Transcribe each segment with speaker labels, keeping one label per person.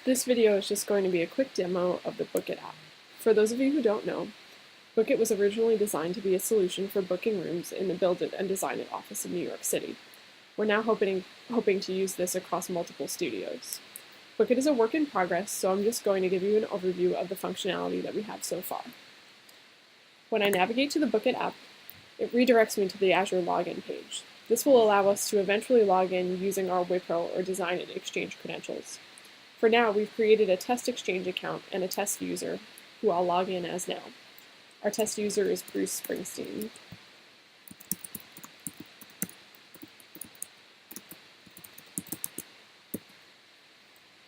Speaker 1: This video is just going to be a quick demo of the Bookit app. For those of you who don't know, Bookit was originally designed to be a solution for booking rooms in the Build It and Design It office in New York City. We're now hoping to use this across multiple studios. Bookit is a work in progress, so I'm just going to give you an overview of the functionality that we have so far. When I navigate to the Bookit app, it redirects me to the Azure login page. This will allow us to eventually log in using our Wipro or Design It Exchange credentials. For now, we've created a test exchange account and a test user, who I'll log in as now. Our test user is Bruce Springsteen.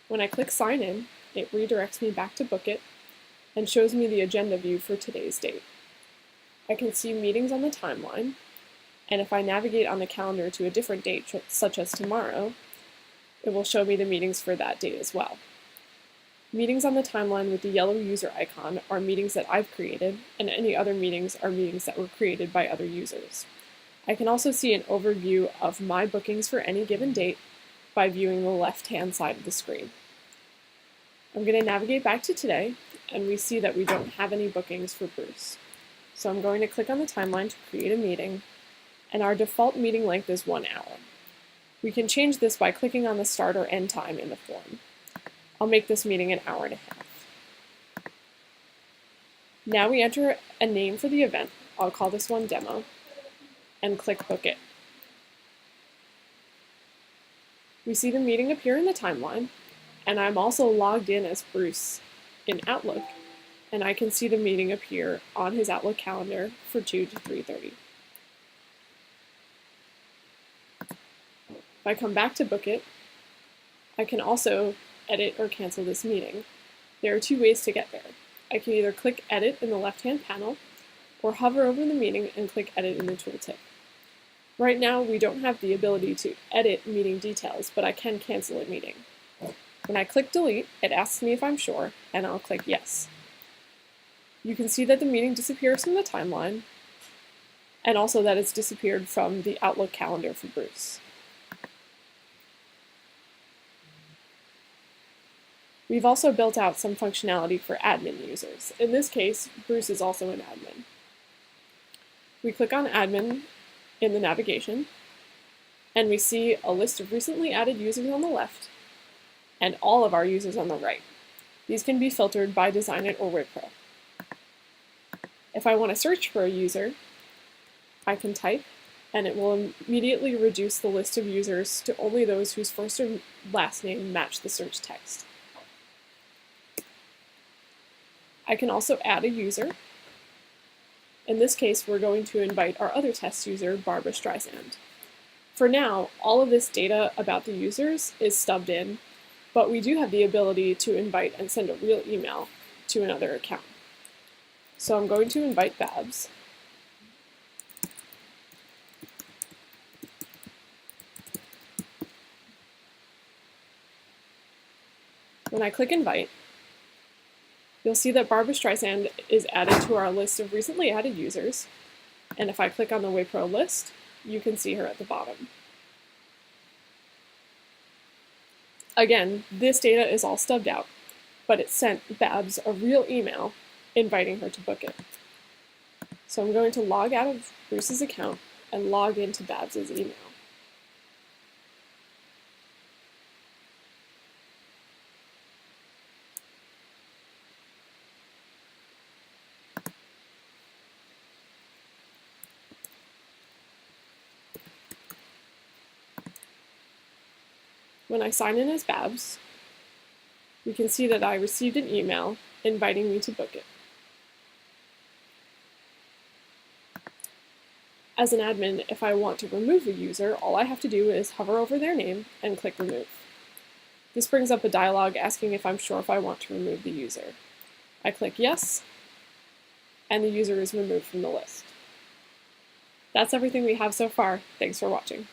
Speaker 1: When I click sign in, it redirects me back to Bookit and shows me the agenda view for today's date. I can see meetings on the timeline, and if I navigate on the calendar to a different date, such as tomorrow, it will show me the meetings for that date as well. Meetings on the timeline with the yellow user icon are meetings that I've created, and any other meetings are meetings that were created by other users. I can also see an overview of my bookings for any given date by viewing the left-hand side of the screen. I'm going to navigate back to today, and we see that we don't have any bookings for Bruce. So I'm going to click on the timeline to create a meeting, and our default meeting length is 1 hour. We can change this by clicking on the start or end time in the form. I'll make this meeting an hour and a half. Now we enter a name for the event. I'll call this one Demo, and click Book It. We see the meeting appear in the timeline, and I'm also logged in as Bruce in Outlook, and I can see the meeting appear on his Outlook calendar for 2 to 3:30. If I come back to Bookit, I can also edit or cancel this meeting. There are 2 ways to get there. I can either click Edit in the left-hand panel, or hover over the meeting and click Edit in the tooltip. Right now, we don't have the ability to edit meeting details, but I can cancel a meeting. When I click Delete, it asks me if I'm sure, and I'll click Yes. You can see that the meeting disappears from the timeline, and also that it's disappeared from the Outlook calendar for Bruce. We've also built out some functionality for admin users. In this case, Bruce is also an admin. We click on Admin in the navigation, and we see a list of recently added users on the left, and all of our users on the right. These can be filtered by Design It or Wipro. If I want to search for a user, I can type, and it will immediately reduce the list of users to only those whose first or last name match the search text. I can also add a user. In this case, we're going to invite our other test user, Barbara Streisand. For now, all of this data about the users is stubbed in, but we do have the ability to invite and send a real email to another account. So I'm going to invite Babs. When I click Invite, you'll see that Barbara Streisand is added to our list of recently added users, and if I click on the Wipro list, you can see her at the bottom. Again, this data is all stubbed out, but it sent Babs a real email inviting her to book it. So I'm going to log out of Bruce's account and log into Babs's email. When I sign in as Babs, we can see that I received an email inviting me to book it. As an admin, if I want to remove a user, all I have to do is hover over their name and click Remove. This brings up a dialog asking if I'm sure if I want to remove the user. I click Yes, and the user is removed from the list. That's everything we have so far. Thanks for watching.